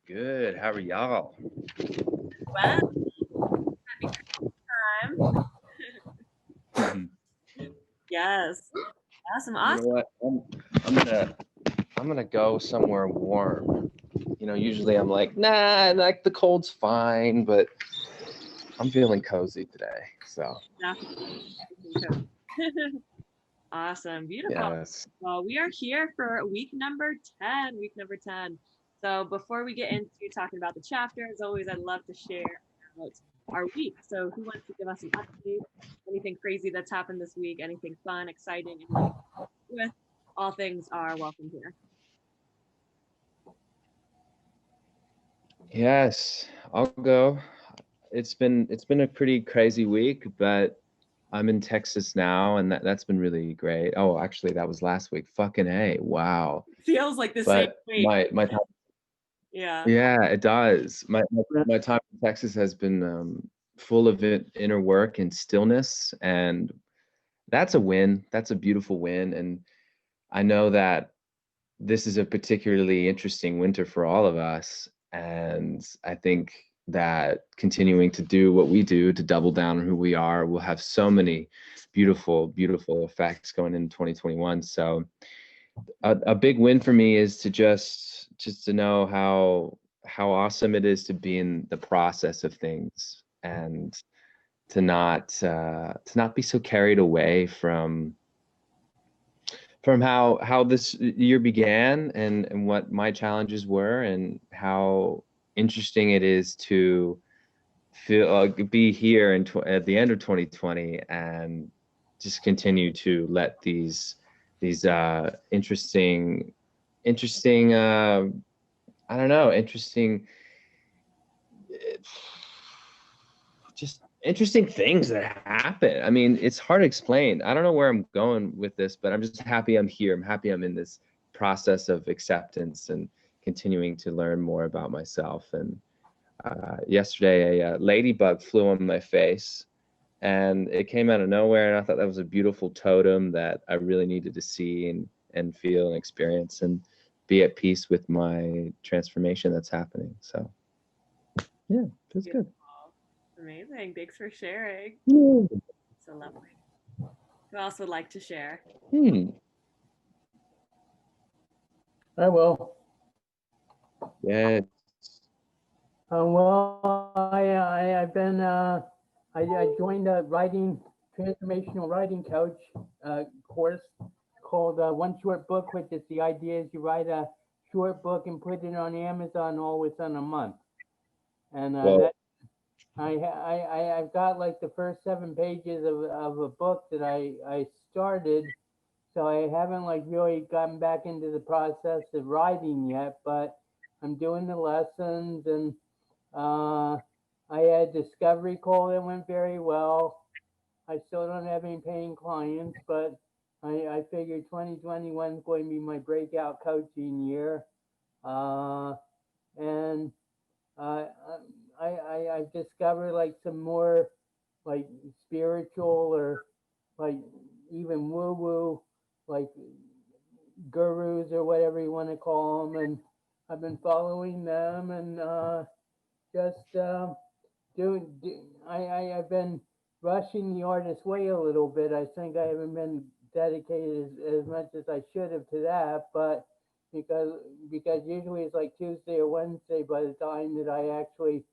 Good. How are y'all? Well, happy time. You Yes. Awesome. know Awesome. what? I'm gonna go somewhere warm. Usually I'm like, nah, like the cold's fine, but I'm feeling cozy today. So Definitely. Awesome. Beautiful. yes. Well, we are here for week number 10. Week number 10. So before we get into talking about the chapter, as always, I'd love to share about our week. So who wants to give us an update? Anything crazy that's happened this week? Anything fun, exciting, anything with? All things are welcome here. Yes, I'll go. It's been a pretty crazy week, but I'm in Texas now, and that's been really great. Oh, actually, that was last week. Fucking A. Wow. Feels like the same But week. my time, Yeah. yeah, it does. My time in Texas has been full of inner work and stillness, and that's a win. That's a beautiful win, and I know that this is a particularly interesting winter for all of us, and I think that continuing to do what we do to double down on who we are will have so many beautiful, beautiful effects going into 2021. So a big win for me is to just to know how awesome it is to be in the process of things and to not be so carried away from how this year began and what my challenges were and how interesting it is to feel be here at the end of 2020 and just continue to let these interesting I don't know, interesting just interesting things that happen. I mean, it's hard to explain. I don't know where I'm going with this, but I'm just happy I'm here. I'm happy I'm in this process of acceptance and continuing to learn more about myself. And yesterday, a ladybug flew on my face, and it came out of nowhere. And I thought that was a beautiful totem that I really needed to see and feel and experience and be at peace with my transformation that's happening. So yeah, feels good. Beautiful. Amazing. Thanks for sharing. Hmm. So lovely. Who else would like to share? I will. Yeah. I've been I joined a transformational writing coach course called One Short Book, which is the idea is you write a short book and put it on Amazon all within a month. And Well, that I've got like the first 7 pages of a book that I started, so I haven't like really gotten back into the process of writing yet, but I'm doing the lessons and uh, I had a discovery call that went very well. I still don't have any paying clients, but I figured 2021 is going to be my breakout coaching year. Uh, and uh, I discovered like some more like spiritual or like even woo woo like gurus or whatever you want to call them, and I've been following them and just I've been rushing the artist way a little bit. I think I haven't been dedicated as much as I should have to that, but because because usually it's like Tuesday or Wednesday by the time that I actually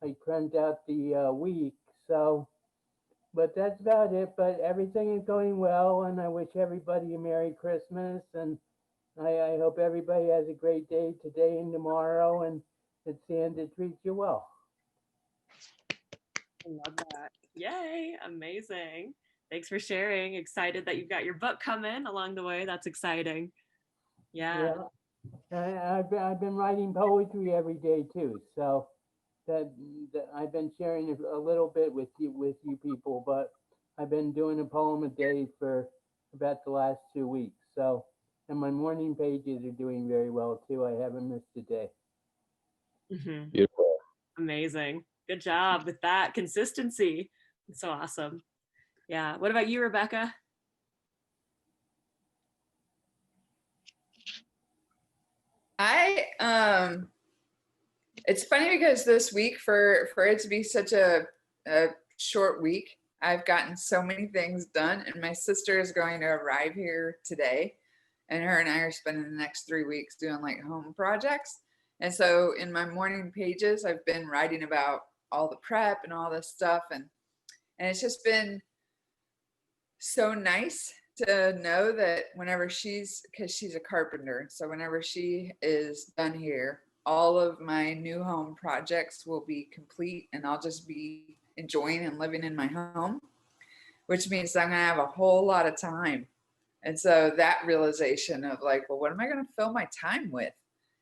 like print out the week. So, but that's about it. But everything is going well, and I wish everybody a Merry Christmas, and I hope everybody has a great day today and tomorrow, and that Santa treats you well. I love that. Yay. Amazing. Thanks for sharing. Excited that you've got your book coming along the way. That's exciting. Yeah. Yeah, I've been writing poetry every day too, so that, that I've been sharing a little bit with you people, but I've been doing a poem a day for about the last 2 weeks. So, and my morning pages are doing very well too. I haven't missed a day. beautiful. Amazing. Good job with that consistency. It's so awesome. Yeah. What about you, Rebecca? I It's funny because this week, for it to be such a short week, I've gotten so many things done, and my sister is going to arrive here today, and her and I are spending the next 3 weeks doing like home projects. And so in my morning pages, I've been writing about all the prep and all this stuff, and it's just been so nice to know that whenever because she's a carpenter, so whenever she is done here, all of my new home projects will be complete, and I'll just be enjoying and living in my home, which means I'm gonna have a whole lot of time. And so that realization of like, well, what am I gonna fill my time with?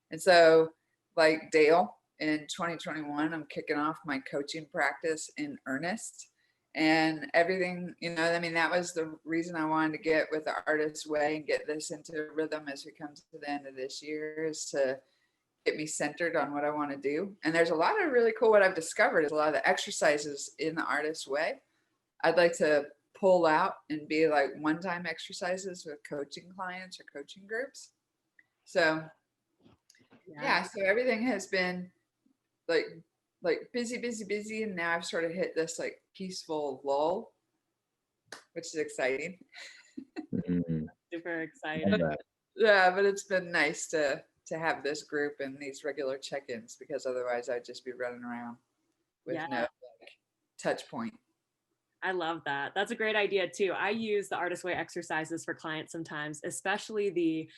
And so like Dale, in 2021, I'm kicking off my coaching practice in earnest. And everything, I mean, that was the reason I wanted to get with the Artist's Way and get this into rhythm as we come to the end of this year, is to get me centered on what I want to do. And there's a lot of really cool, what I've discovered is a lot of the exercises in the Artist's Way I'd like to pull out and be like one-time exercises with coaching clients or coaching groups. So yeah, so everything has been like busy, and now I've sort of hit this like peaceful lull, which is exciting. Super excited. Yeah, but it's been nice to have this group and these regular check-ins, because otherwise I'd just be running around with no like touch point. I love that. That's a great idea too. I use the Artist's Way exercises for clients sometimes, especially the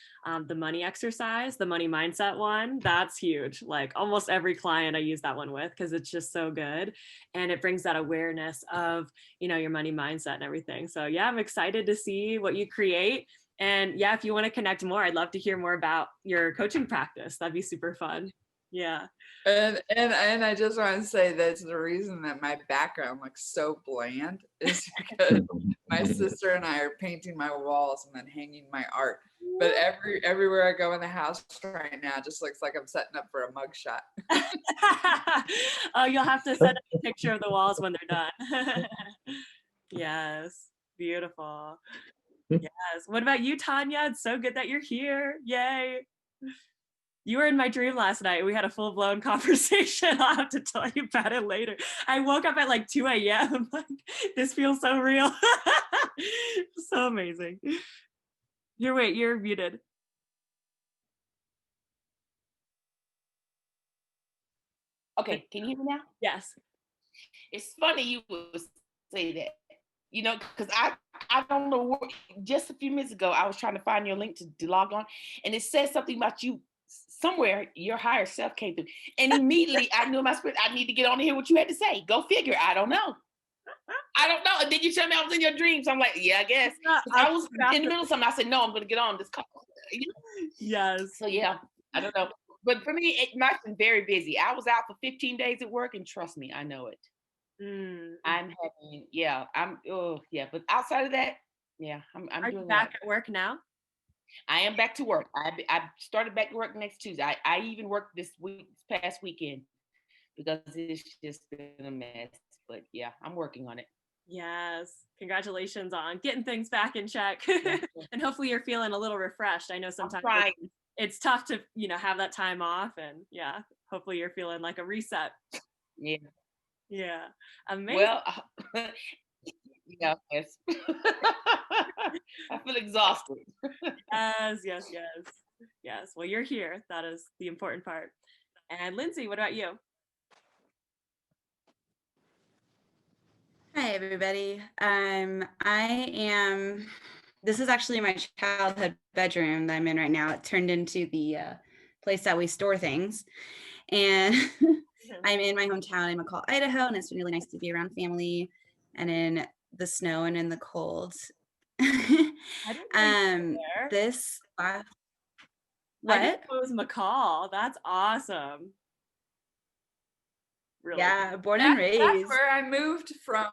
money exercise, the money mindset one. That's huge. Like almost every client I use that one with, because it's just so good. And it brings that awareness of, your money mindset and everything. So yeah, I'm excited to see what you create. And yeah, if you want to connect more, I'd love to hear more about your coaching practice. That'd be super fun. Yeah. And I just want to say that's the reason that my background looks so bland is because my sister and I are painting my walls and then hanging my art. But everywhere I go in the house right now, it just looks like I'm setting up for a mugshot. Oh, you'll have to send a picture of the walls when they're done. Yes, beautiful. Yes. What about you, Tanya? It's so good that you're here. Yay. You were in my dream last night. We had a full-blown conversation. I'll have to tell you about it later. I woke up at like 2 a.m. Like, this feels so real. So amazing. You're muted. Okay, can you hear me now? Yes. It's funny you would say that, because I don't know, just a few minutes ago, I was trying to find your link to log on, and it said something about you somewhere, your higher self came through. And immediately I knew in my spirit, I need to get on to hear what you had to say. Go figure. I don't know. And then you tell me I was in your dreams. I'm like, yeah, I guess. I was in the middle of something. I said, no, I'm going to get on this call. Yes. So yeah, I don't know. But for me, it might have been very busy. I was out for 15 days at work, and trust me, I know it. I'm having, but outside of that, yeah, I'm Are doing you back at work now? I am back to work. I started back to work next Tuesday. I even worked this past weekend, because it's just been a mess. But yeah, I'm working on it. Yes. Congratulations on getting things back in check. And hopefully you're feeling a little refreshed. I know sometimes it's tough to, have that time off, and yeah, hopefully you're feeling like a reset. Yeah. Yeah. Amazing. Well, yeah, yes. I feel exhausted. Yes. Well, you're here. That is the important part. And Lindsay, what about you? Hi, everybody. This is actually my childhood bedroom that I'm in right now. It turned into the place that we store things. And I'm in my hometown in McCall, Idaho, and it's been really nice to be around family and in the snow and in the cold. What? I didn't know it was McCall. That's awesome. Really? Yeah, born and raised. That's where I moved from.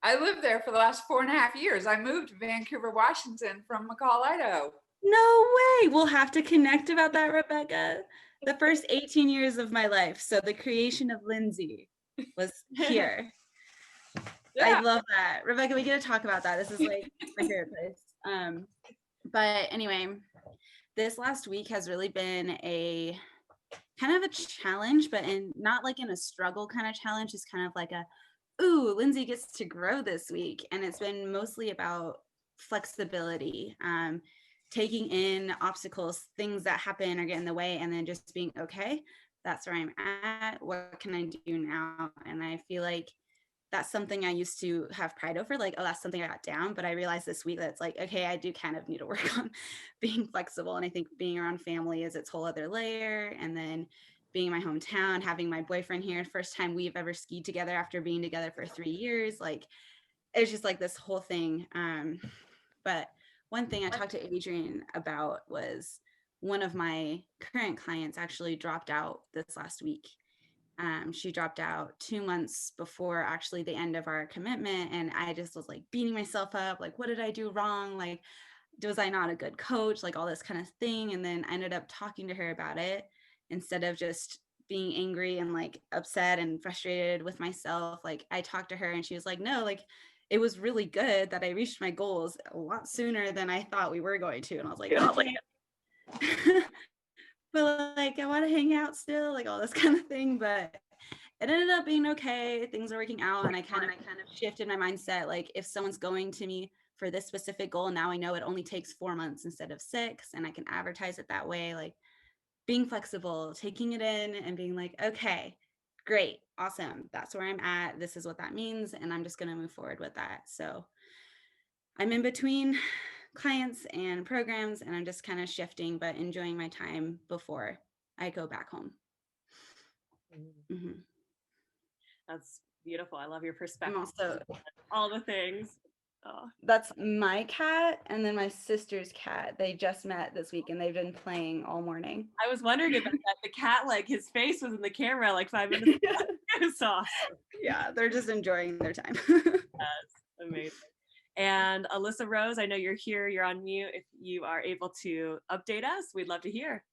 I lived there for the last 4.5 years. I moved to Vancouver, Washington from McCall, Idaho. No way. We'll have to connect about that, Rebecca. The first 18 years of my life. So the creation of Lindsay was here. Yeah. I love that. Rebecca, we get to talk about that. This is like my favorite place. But anyway, this last week has really been a kind of a challenge, but not like in a struggle kind of challenge. It's kind of like ooh, Lindsay gets to grow this week. And it's been mostly about flexibility, taking in obstacles, things that happen or get in the way, and then just being okay, that's where I'm at. What can I do now? And I feel like that's something I used to have pride over, like, oh, that's something I got down. But I realized this week that it's like, okay, I do kind of need to work on being flexible. And I think being around family is its whole other layer. And then being in my hometown, having my boyfriend here, first time we've ever skied together after being together for 3 years, like, it's just like this whole thing. But one thing I talked to Adrienne about was one of my current clients actually dropped out this last week. She dropped out 2 months before actually the end of our commitment. And I just was like beating myself up. Like, what did I do wrong? Like, was I not a good coach? Like all this kind of thing. And then I ended up talking to her about it instead of just being angry and like upset and frustrated with myself. Like I talked to her and she was like, no, like it was really good that I reached my goals a lot sooner than I thought we were going to. And I was like, okay. But like I want to hang out still, like all this kind of thing. But it ended up being okay. Things are working out, and I kind of shifted my mindset. Like if someone's going to me for this specific goal, now I know it only takes 4 months instead of 6, and I can advertise it that way. Like being flexible, taking it in, and being like, okay, great, awesome. That's where I'm at. This is what that means, and I'm just gonna move forward with that. So I'm in between clients and programs, and I'm just kind of shifting, but enjoying my time before I go back home. Mm-hmm. That's beautiful. I love your I'm perspective. also, all the things. Oh. that's my cat, and then my sister's cat. They just met this week, and they've been playing all morning. I was wondering about that. The cat, like his face was in the camera like 5 minutes ago. It was awesome. Yeah, they're just enjoying their time. That's amazing. And Alyssa Rose, I know you're here. You're on mute. If you are able to update us, we'd love to hear.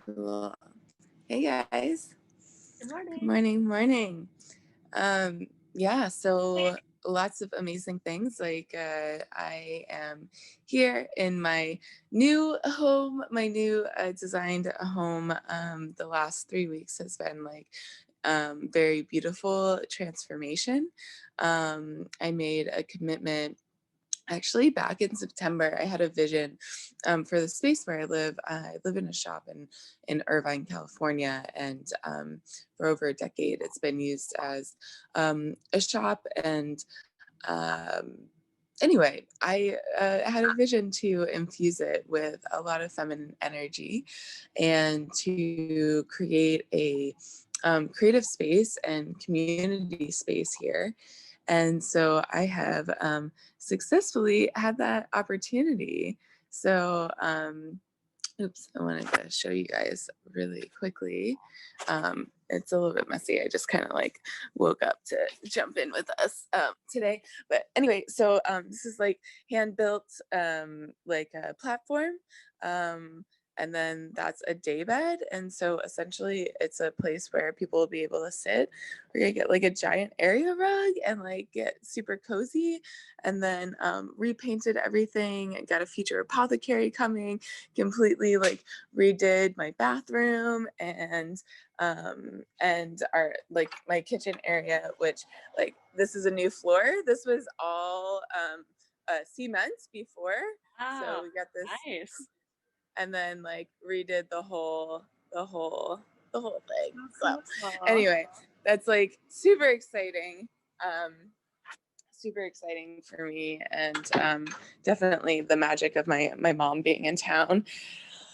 Cool. Hey guys. Good morning. Morning. Yeah, so lots of amazing things. Like I am here in my new home, my new designed home. The last 3 weeks has been like very beautiful transformation. I made a commitment actually back in September. I had a vision for the space where I live. I live in a shop in Irvine, California, and for over a decade, it's been used as a shop. And anyway, I had a vision to infuse it with a lot of feminine energy and to create a creative space and community space here. And so I have successfully had that opportunity. So, oops, I wanted to show you guys really quickly. It's a little bit messy. I just kind of like woke up to jump in with us today. But anyway, so this is like hand-built like a platform. And then that's a day bed. And so essentially it's a place where people will be able to sit. We're gonna get like a giant area rug and like get super cozy. And then repainted everything and got a future apothecary coming, completely like redid my bathroom and our like my kitchen area, which like this is a new floor. This was all cement before. Wow, so we got this nice. And then like redid the whole thing. So anyway, that's like super exciting for me, and definitely the magic of my mom being in town,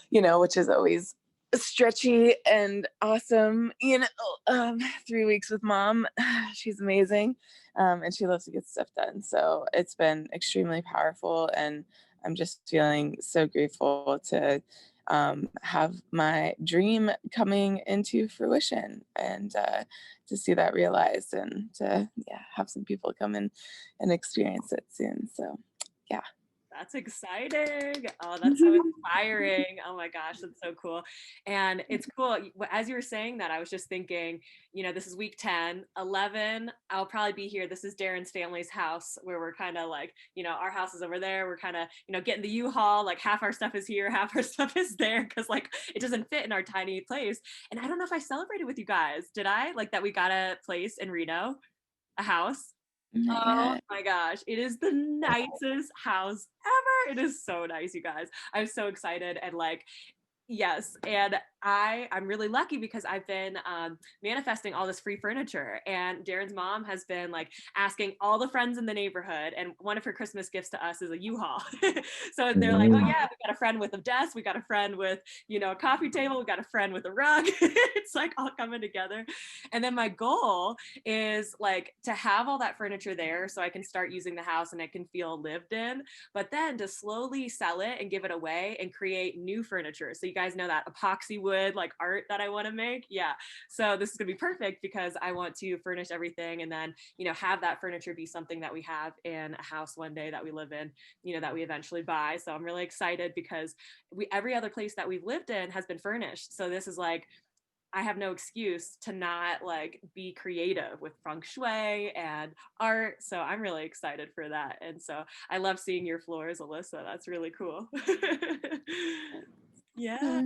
which is always stretchy and awesome. 3 weeks with mom, she's amazing, and she loves to get stuff done. So it's been extremely powerful, and I'm just feeling so grateful to have my dream coming into fruition, and to see that realized, and to have some people come in and experience it soon. So yeah. That's exciting. Oh, that's so inspiring. Oh my gosh, that's so cool. And it's cool. As you were saying that, I was just thinking, this is week 10, 11. I'll probably be here. This is Darren's family's house where we're kind of like, our house is over there. We're kind of, getting the U-Haul, like half our stuff is here, half our stuff is there because like it doesn't fit in our tiny place. And I don't know if I celebrated with you guys. Did I? Like that we got a place in Reno, a house? Oh my gosh, it is the nicest house ever. It is so nice, you guys. I'm so excited and like, yes, and I'm really lucky because I've been manifesting all this free furniture, and Darren's mom has been like asking all the friends in the neighborhood, and one of her Christmas gifts to us is a U-Haul. So they're like, oh yeah, we got a friend with a desk, we got a friend with a coffee table, we got a friend with a rug. It's like all coming together. And then my goal is like to have all that furniture there so I can start using the house and it can feel lived in, but then to slowly sell it and give it away and create new furniture. So you guys know that epoxy wood like art that I want to make. Yeah. So this is going to be perfect because I want to furnish everything and then, have that furniture be something that we have in a house one day that we live in, that we eventually buy. So I'm really excited because every other place that we've lived in has been furnished. So this is like, I have no excuse to not like be creative with feng shui and art. So I'm really excited for that. And so I love seeing your floors, Alyssa. That's really cool. Yeah,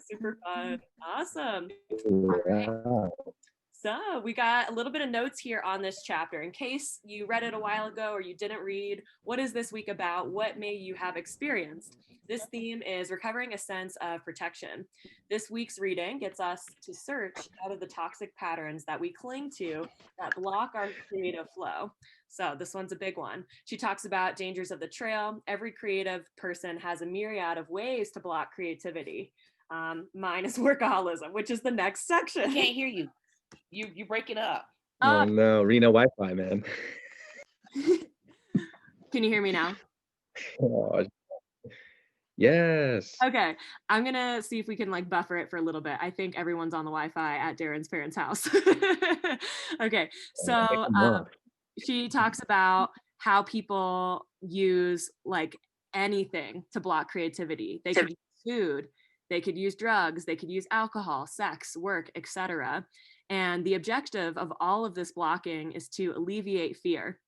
super fun. Awesome. Wow. So we got a little bit of notes here on this chapter. In case you read it a while ago or you didn't read, what is this week about? What may you have experienced? This theme is recovering a sense of protection. This week's reading gets us to search out of the toxic patterns that we cling to that block our creative flow. So this one's a big one. She talks about dangers of the trail. Every creative person has a myriad of ways to block creativity. Mine is workaholism, which is the next section. I can't hear you. You break it up. Oh no, Reno Wi-Fi, man. Can you hear me now? Oh, yes. Okay, I'm gonna see if we can like buffer it for a little bit. I think everyone's on the Wi-Fi at Darren's parents' house. Okay, so she talks about how people use like anything to block creativity. They could use food, they could use drugs, they could use alcohol, sex, work, etc. And the objective of all of this blocking is to alleviate fear.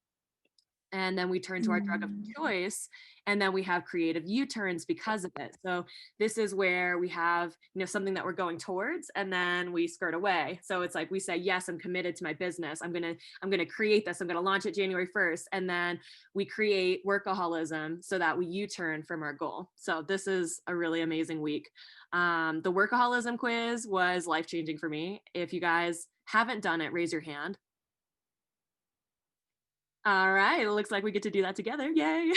And then we turn to our drug of choice, and then we have creative U-turns because of it. So this is where we have, something that we're going towards, and then we skirt away. So it's like we say, yes, I'm committed to my business. I'm gonna create this. I'm gonna launch it January 1st, and then we create workaholism so that we U-turn from our goal. So this is a really amazing week. The workaholism quiz was life-changing for me. If you guys haven't done it, raise your hand. All right, it looks like we get to do that together. Yay.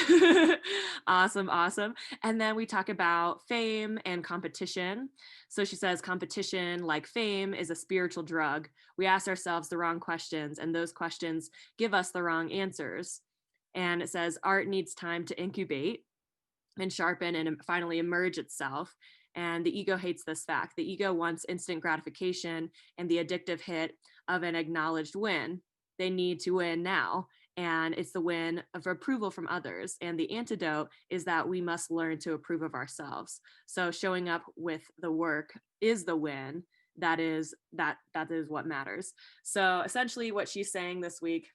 Awesome. And then we talk about fame and competition. So she says competition, like fame, is a spiritual drug. We ask ourselves the wrong questions, and those questions give us the wrong answers. And it says art needs time to incubate and sharpen and finally emerge itself. And the ego hates this fact. The ego wants instant gratification and the addictive hit of an acknowledged win. They need to win now. And it's the win of approval from others. And the antidote is that we must learn to approve of ourselves. So showing up with the work is the win. That is what matters. So essentially what she's saying this week,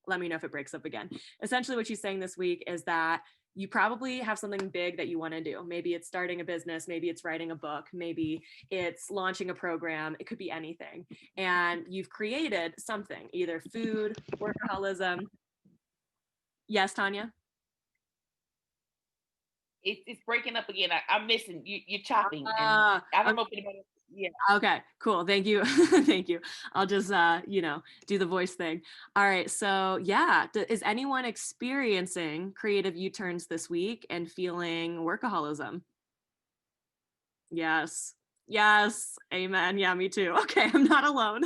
let me know if it breaks up again. Essentially what she's saying this week is that you probably have something big that you want to do. Maybe it's starting a business, maybe it's writing a book, maybe it's launching a program. It could be anything. And you've created something, either food, workaholism. Yes, Tanya? It's breaking up again. I'm missing you. You're chopping. And I don't know if anybody. Yeah. Okay, cool. Thank you. Thank you. I'll just, do the voice thing. All right. So yeah, is anyone experiencing creative U-turns this week and feeling workaholism? Yes. Amen. Yeah, me too. Okay. I'm not alone.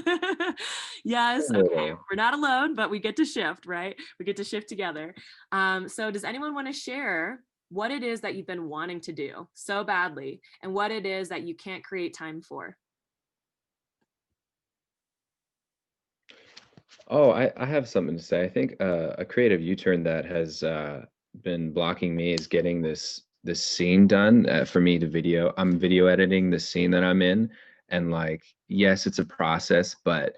Yes. Okay. We're not alone, but we get to shift, right? We get to shift together. So does anyone want to share what it is that you've been wanting to do so badly and what it is that you can't create time for? Oh, I have something to say. I think a creative U-turn that has been blocking me is getting this scene done for me to video. I'm video editing the scene that I'm in, and like, yes, it's a process, but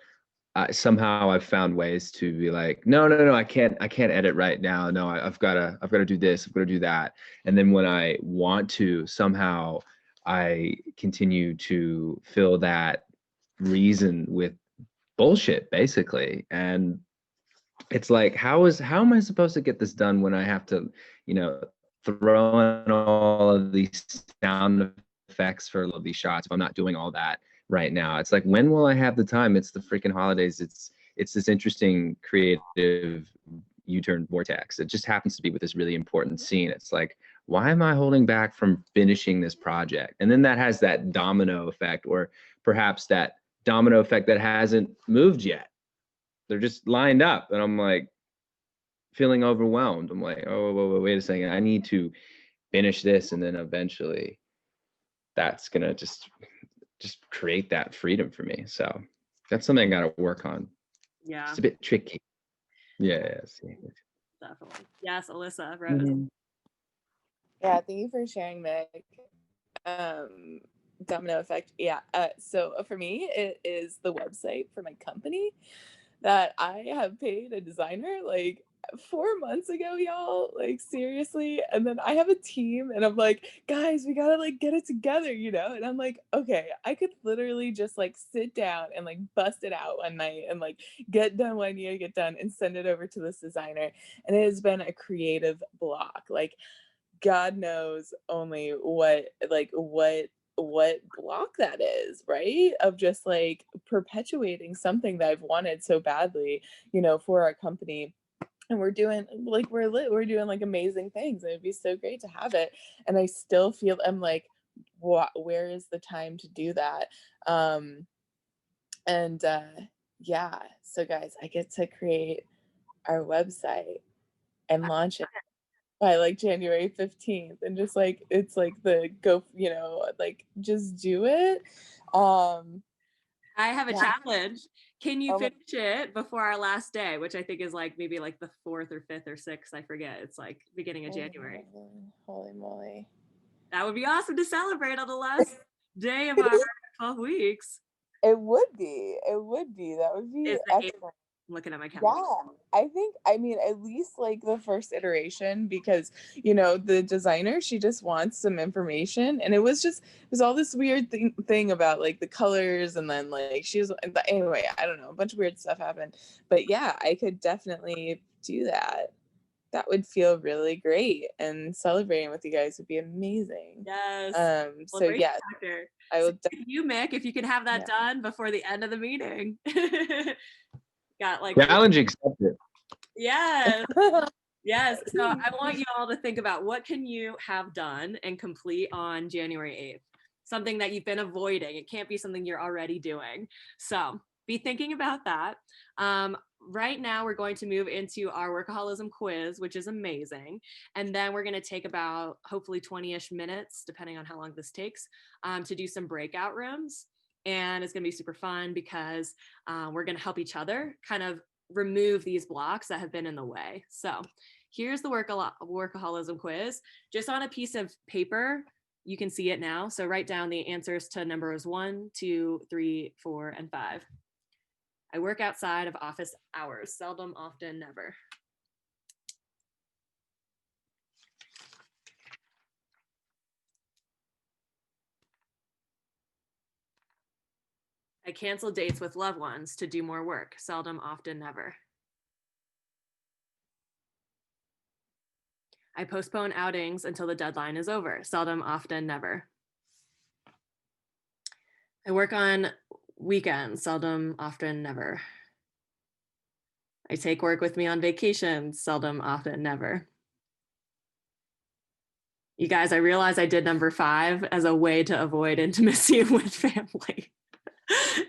somehow I've found ways to be like, no, I can't edit right now. No, I've got to do this, I've got to do that. And then when I want to, somehow I continue to fill that reason with bullshit, basically. And it's like, how am I supposed to get this done when I have to, throw in all of these sound effects for all of these shots if I'm not doing all that right now? It's like, when will I have the time? It's the freaking holidays. It's this interesting creative U-turn vortex. It just happens to be with this really important scene. It's like, why am I holding back from finishing this project? And then that has that domino effect, or perhaps that domino effect that hasn't moved yet. They're just lined up, and I'm like feeling overwhelmed. I'm like, oh, wait a second. I need to finish this, and then eventually that's gonna just create that freedom for me. So that's something I got to work on. Yeah, it's a bit tricky. Yeah, definitely. Yes, Alyssa, Rose. Yeah, thank you for sharing, Meg. Domino effect. Yeah. So for me, it is the website for my company that I have paid a designer like 4 months ago, y'all. Like, seriously. And then I have a team, and I'm like, guys, we gotta like get it together, And I'm like, okay, I could literally just like sit down and like bust it out one night and like get done what I need to get done and send it over to this designer. And it has been a creative block. Like, God knows only what block that is, right? Of just like perpetuating something that I've wanted so badly, for our company. And we're doing like, we're doing like amazing things. And it'd be so great to have it. And I still feel, I'm like, where is the time to do that? Yeah. So guys, I get to create our website and launch it by like January 15th, and just like, it's like the go, like just do it. I have a challenge. Can you finish it before our last day, which I think is like maybe like the 4th or 5th or 6th? I forget. It's like beginning of January. Holy moly. That would be awesome to celebrate on the last day of our 12 weeks. It would be. That would be excellent. I'm looking at my calendar. Yeah, I mean, at least like the first iteration, because, the designer, she just wants some information. And it was all this weird thing about like the colors. And then like anyway, I don't know, a bunch of weird stuff happened. But yeah, I could definitely do that. That would feel really great, and celebrating with you guys would be amazing. Yes. So yes, I will. You, Mick, if you can have that done before the end of the meeting. Got like challenge accepted. Yes. Yes. So I want you all to think about, what can you have done and complete on January 8th? Something that you've been avoiding. It can't be something you're already doing. So be thinking about that. Right now we're going to move into our workaholism quiz, which is amazing. And then we're going to take about hopefully 20-ish minutes, depending on how long this takes, to do some breakout rooms. And it's going to be super fun because we're going to help each other kind of remove these blocks that have been in the way. So here's the workaholism quiz. Just on a piece of paper, you can see it now. So write down the answers to numbers 1, 2, 3, 4, and 5. I work outside of office hours. Seldom, often, never. I cancel dates with loved ones to do more work. Seldom, often, never. I postpone outings until the deadline is over. Seldom, often, never. I work on weekends. Seldom, often, never. I take work with me on vacation. Seldom, often, never. You guys, I realize I did number 5 as a way to avoid intimacy with family.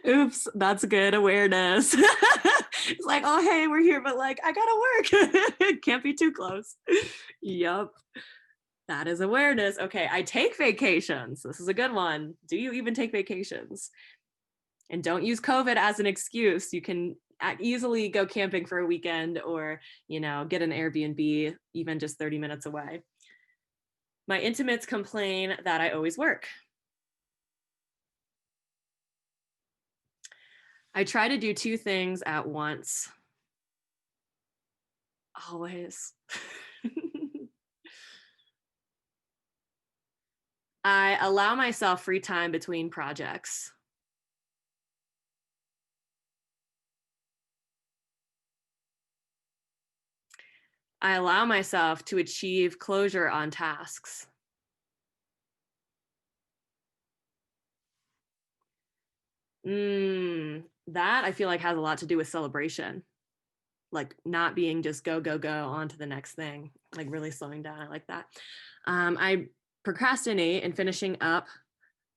Oops, that's good awareness. It's like, oh, hey, we're here, but like, I gotta work. Can't be too close. Yup. That is awareness. Okay, I take vacations. This is a good one. Do you even take vacations? And don't use COVID as an excuse. You can easily go camping for a weekend or, get an Airbnb, even just 30 minutes away. My intimates complain that I always work. I try to do 2 things at once. Always. I allow myself free time between projects. I allow myself to achieve closure on tasks. That I feel like has a lot to do with celebration. Like not being just go, go, go on to the next thing, like really slowing down. I like that. I procrastinate in finishing up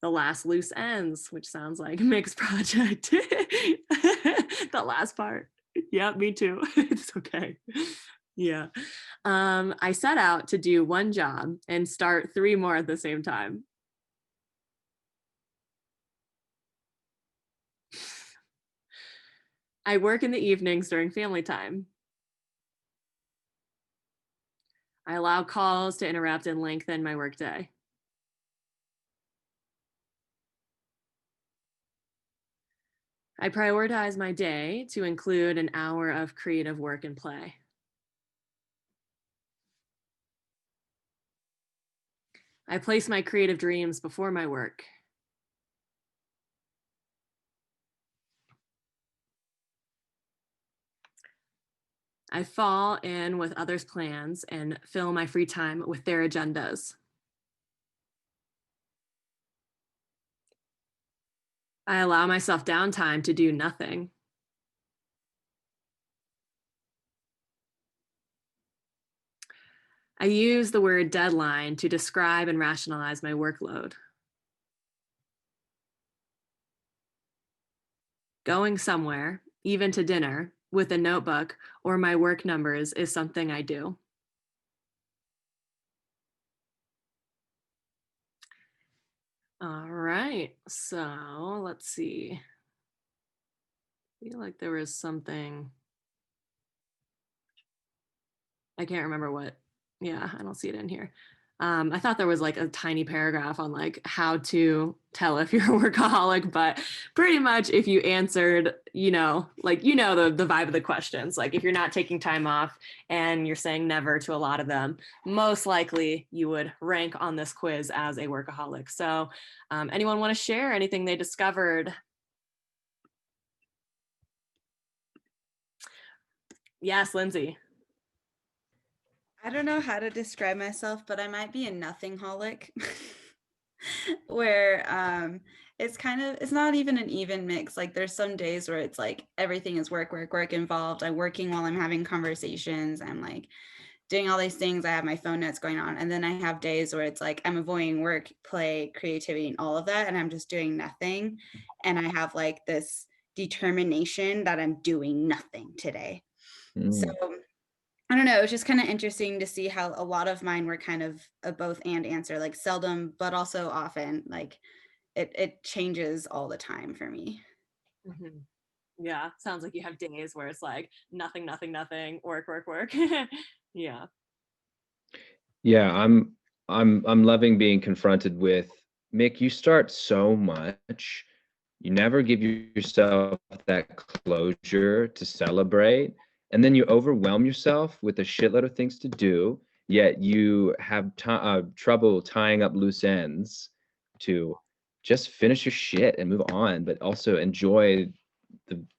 the last loose ends, which sounds like a mixed project. The last part. Yeah, me too. It's okay. Yeah. I set out to do 1 job and start 3 more at the same time. I work in the evenings during family time. I allow calls to interrupt and lengthen my workday. I prioritize my day to include an hour of creative work and play. I place my creative dreams before my work. I fall in with others' plans and fill my free time with their agendas. I allow myself downtime to do nothing. I use the word deadline to describe and rationalize my workload. Going somewhere, even to dinner, with a notebook or my work numbers is something I do. All right, so let's see. I feel like there was something. I can't remember what. Yeah, I don't see it in here. I thought there was like a tiny paragraph on like how to tell if you're a workaholic, but pretty much if you answered, the vibe of the questions, like if you're not taking time off and you're saying never to a lot of them, most likely you would rank on this quiz as a workaholic. So anyone want to share anything they discovered? Yes, Lindsay. I don't know how to describe myself, but I might be a nothing-holic where it's not even an even mix. Like there's some days where it's like everything is work, work, work involved. I'm working while I'm having conversations. I'm like doing all these things. I have my phone notes going on. And then I have days where it's like I'm avoiding work, play, creativity, and all of that. And I'm just doing nothing. And I have like this determination that I'm doing nothing today. So I don't know, it was just kind of interesting to see how a lot of mine were kind of a both and answer, like seldom, but also often, like it changes all the time for me. Mm-hmm. Yeah, sounds like you have days where it's like nothing, nothing, nothing, work, work, work. Yeah. Yeah, I'm loving being confronted with, Mick, you start so much. You never give yourself that closure to celebrate. And then you overwhelm yourself with a shitload of things to do, yet you have trouble tying up loose ends to just finish your shit and move on, but also enjoy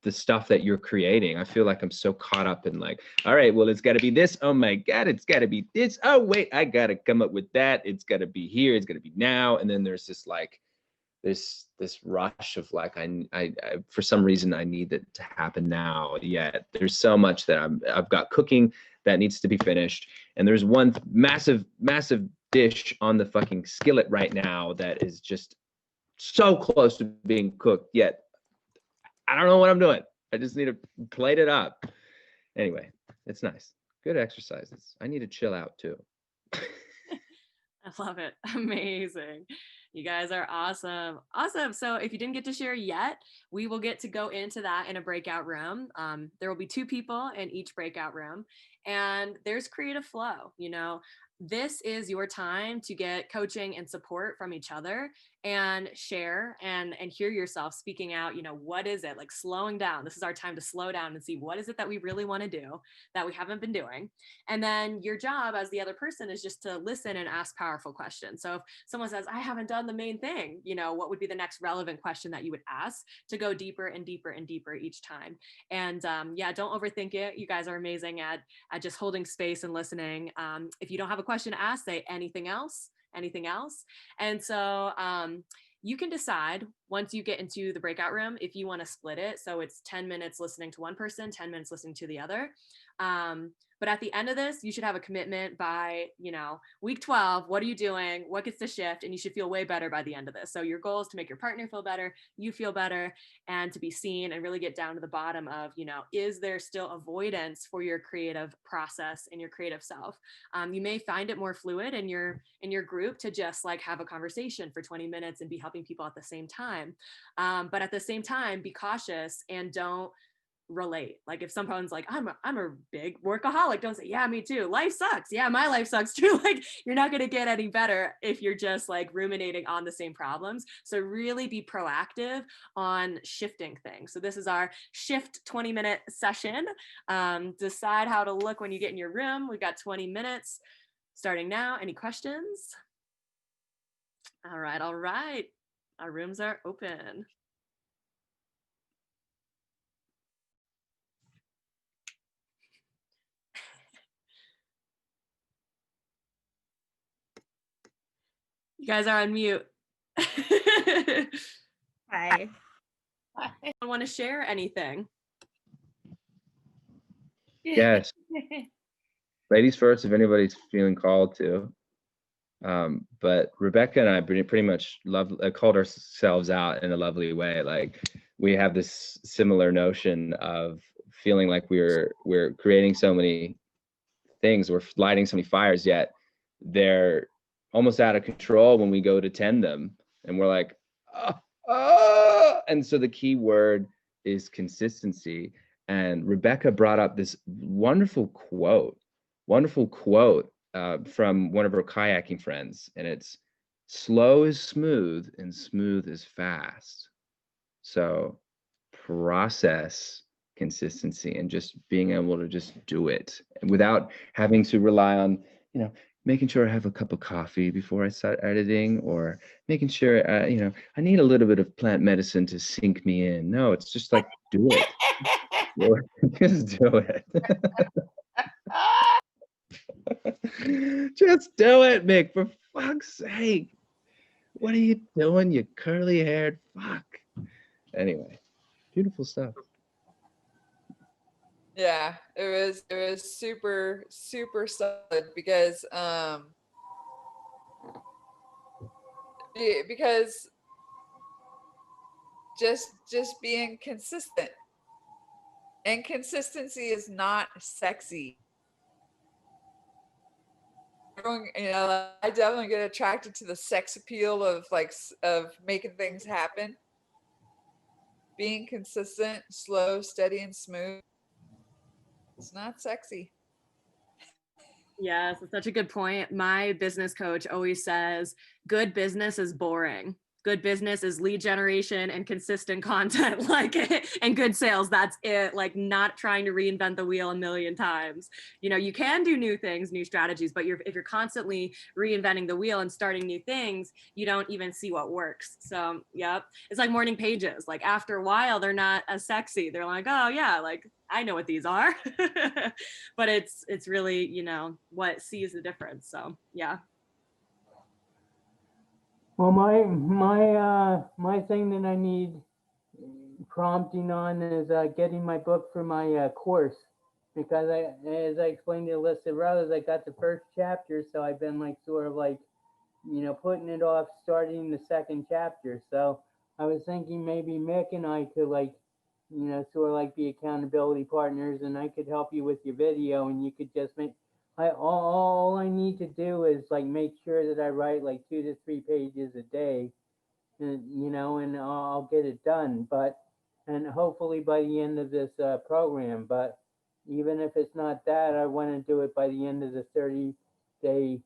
the stuff that you're creating. I feel like I'm so caught up in like, all right, well, it's got to be this. Oh my God, it's got to be this. Oh wait, I got to come up with that. It's got to be here. It's got to be now. And then there's this like, this rush of like, I for some reason I need it to happen now. Yet there's so much that I've got cooking that needs to be finished, and there's one massive dish on the fucking skillet right now that is just so close to being cooked. Yet I don't know what I'm doing. I just need to plate it up. Anyway, it's nice. Good exercises. I need to chill out too. I love it. Amazing. You guys are awesome. Awesome. So if you didn't get to share yet, we will get to go into that in a breakout room. There will be 2 people in each breakout room, and there's creative flow. This is your time to get coaching and support from each other and share and hear yourself speaking out. What is it? Like slowing down. This is our time to slow down and see what is it that we really want to do that we haven't been doing. And then your job as the other person is just to listen and ask powerful questions. So if someone says, I haven't done the main thing, what would be the next relevant question that you would ask to go deeper and deeper and deeper each time? And don't overthink it. You guys are amazing at just holding space and listening. If you don't have a question to ask, say anything else. And so you can decide once you get into the breakout room if you want to split it. So it's 10 minutes listening to one person, 10 minutes listening to the other. But at the end of this, you should have a commitment by, week 12. What are you doing? What gets to shift? And you should feel way better by the end of this. So your goal is to make your partner feel better, you feel better, and to be seen and really get down to the bottom of, is there still avoidance for your creative process and your creative self? You may find it more fluid in your group to just like have a conversation for 20 minutes and be helping people at the same time. But at the same time, be cautious and don't relate. Like if someone's like, I'm a big workaholic, don't say, yeah, me too. Life sucks. Yeah, my life sucks too. Like you're not going to get any better if you're just like ruminating on the same problems. So really be proactive on shifting things. So this is our shift 20-minute session. Decide how to look when you get in your room. We've got 20 minutes starting now. Any questions? All right. Our rooms are open. You guys are on mute. Hi. I want to share anything. Yes. Ladies first, if anybody's feeling called to. But Rebecca and I pretty much called ourselves out in a lovely way. Like we have this similar notion of feeling like we're creating so many things, we're lighting so many fires, yet they're almost out of control when we go to tend them, and we're like, and so the key word is consistency. And Rebecca brought up this wonderful quote from one of her kayaking friends, and it's slow is smooth and smooth is fast. So process consistency and just being able to just do it without having to rely on, making sure I have a cup of coffee before I start editing, or making sure, I need a little bit of plant medicine to sink me in. No, it's just like, do it. Just do it. Just do it, Mick, for fuck's sake. What are you doing, you curly haired fuck? Anyway, beautiful stuff. Yeah, it was super, super solid because just being consistent, and consistency is not sexy. I definitely get attracted to the sex appeal of making things happen. Being consistent, slow, steady, and smooth, it's not sexy. Yes, it's such a good point. My business coach always says, good business is boring. Good business is lead generation and consistent content, and good sales. That's it. Like not trying to reinvent the wheel a million times. You can do new things, new strategies, but if you're constantly reinventing the wheel and starting new things, you don't even see what works. So, yep. It's like morning pages. Like after a while, they're not as sexy. They're like, oh yeah, like I know what these are. But it's really, what sees the difference. So, yeah. Well, my thing that I need prompting on is getting my book for my course, because as I explained to Alyssa Brothers, I got the first chapter, so I've been putting it off starting the second chapter. So I was thinking maybe Mick and I could be accountability partners, and I could help you with your video, and you could just all I need to do is like make sure that I write like 2 to 3 pages a day, and and I'll get it done. But and hopefully by the end of this program. But even if it's not that, I want to do it by the end of the 30-day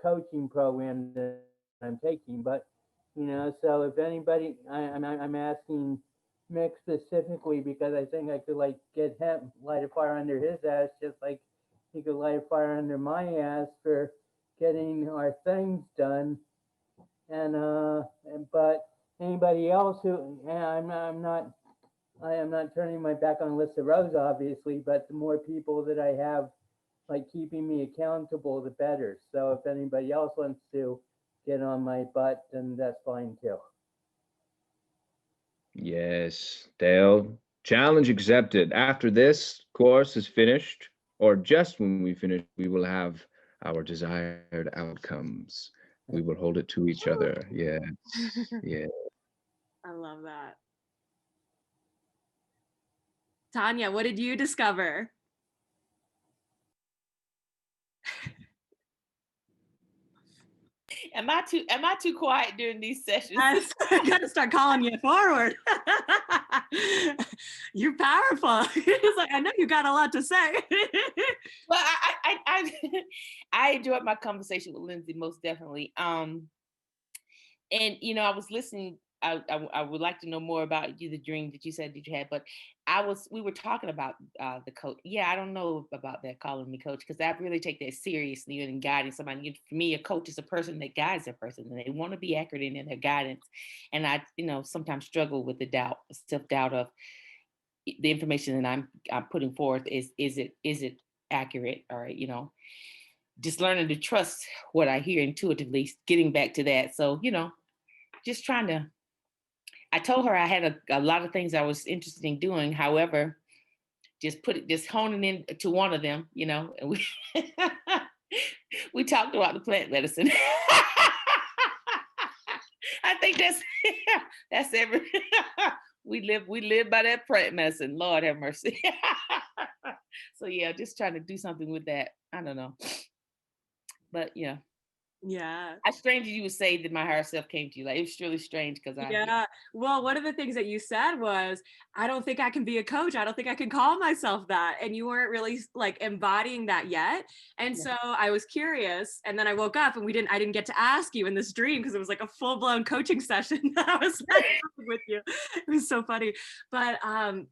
coaching program that I'm taking. But so if anybody, I'm asking Mick specifically because I think I could like get him light a fire under his ass, just like he could light a fire under my ass for getting our things done. But anybody else who, I am not turning my back on Alyssa Rose, obviously, but the more people that I have like keeping me accountable, the better. So if anybody else wants to get on my butt, then that's fine too. Yes, Dale. Challenge accepted. After this course is finished, or just when we finish, we will have our desired outcomes. We will hold it to each other. Yes. Yeah. I love that. Tanya, what did you discover? Am I too quiet during these sessions? I gotta start calling you forward. You're powerful. It's like, I know you got a lot to say. Well, I enjoyed my conversation with Lindsay, most definitely. And I was listening. I would like to know more about the dream that you said that you had, but we were talking about the coach. Yeah, I don't know about that, calling me coach, because I really take that seriously and guiding somebody. For me, a coach is a person that guides a person, and they want to be accurate in their guidance. And I, sometimes struggle with the self-doubt of the information that I'm putting forth. Is it accurate? Or just learning to trust what I hear intuitively. Getting back to that, so just trying to. I told her I had a lot of things I was interested in doing. However, just honing in to one of them, and we talked about the plant medicine. I think that's every we live by that plant medicine. Lord have mercy. So yeah, just trying to do something with that. I don't know, but yeah. Yeah. It's strange you would say that my higher self came to you. Like, it was really strange because Yeah. Well, one of the things that you said was, I don't think I can be a coach. I don't think I can call myself that. And you weren't really like embodying that yet. And so I was curious. And then I woke up and I didn't get to ask you in this dream because it was like a full-blown coaching session that I was with you. It was so funny. But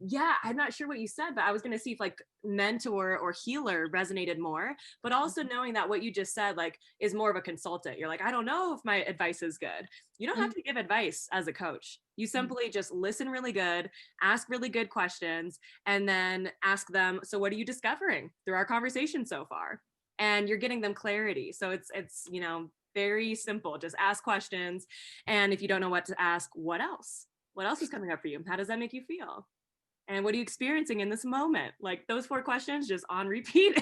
yeah, I'm not sure what you said, but I was going to see if like mentor or healer resonated more, but also knowing that what you just said like is more of a consultant. You're like, I don't know if my advice is good. You don't have to give advice as a coach. You simply just listen really good, ask really good questions, and then ask them, so what are you discovering through our conversation so far? And you're getting them clarity. So it's very simple. Just ask questions. And if you don't know what to ask, what else? What else is coming up for you? How does that make you feel? And what are you experiencing in this moment? Like those 4 questions just on repeat,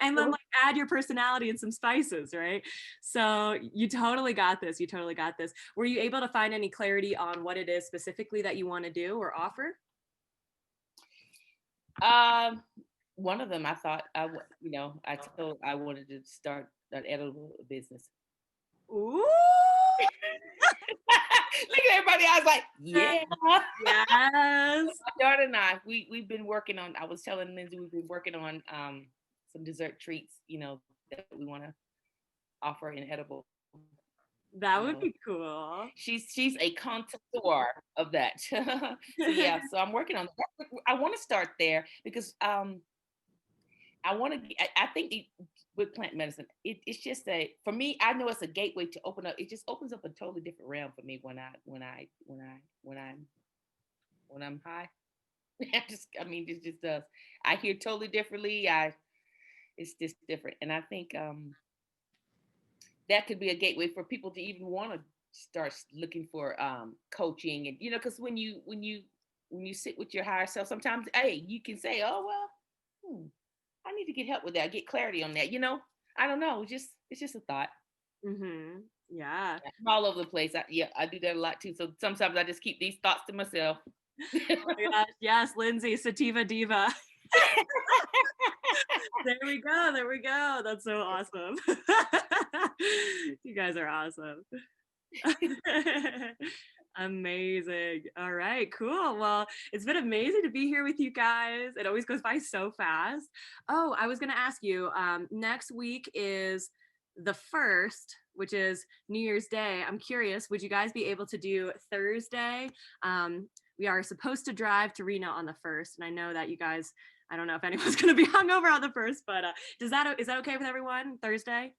and then like add your personality and some spices, right? So you totally got this. You totally got this. Were you able to find any clarity on what it is specifically that you want to do or offer? One of them, I thought I wanted to start an edible business. Ooh. Look at everybody. I was like, yeah. Yes. My daughter and I, we've been working on, I was telling Lindsay, we've been working on some dessert treats, that we want to offer in edible. That would be cool. She's a connoisseur of that. So yeah, so I'm working on that. I want to start there because I think with plant medicine, it's just for me, I know it's a gateway to open up. It just opens up a totally different realm for me when I'm high. It just does. I hear totally differently. It's just different. And I think that could be a gateway for people to even want to start looking for coaching. And because when you sit with your higher self, sometimes you can say, oh well, I need to get help with that, get clarity on that. I don't know. It's just a thought. Mm-hmm. Yeah. I'm all over the place. I do that a lot too. So sometimes I just keep these thoughts to myself. Oh my gosh, yes, Lindsay, Sativa Diva. There we go. There we go. That's so awesome. You guys are awesome. Amazing. All right, cool. Well, it's been amazing to be here with you guys. It always goes by so fast. Oh, I was going to ask you, next week is the 1st, which is New Year's Day. I'm curious, would you guys be able to do Thursday? We are supposed to drive to Reno on the 1st, and I know that you guys, I don't know if anyone's going to be hungover on the 1st, but is that okay with everyone? Thursday?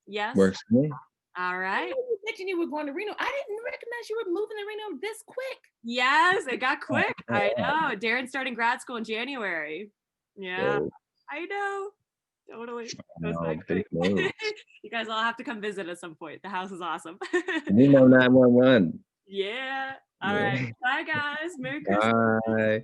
Yes. Works for me. All right. You mentioned you were going to Reno. I didn't recognize you were moving to Reno this quick. Yes, it got quick. I know. Darren's starting grad school in January. Yeah, Whoa. I know. Totally. Goes Wow, by big quick. move. You guys all have to come visit at some point. The house is awesome. Reno 911. Yeah. All Yeah. right. Bye, guys. Merry Christmas. Bye.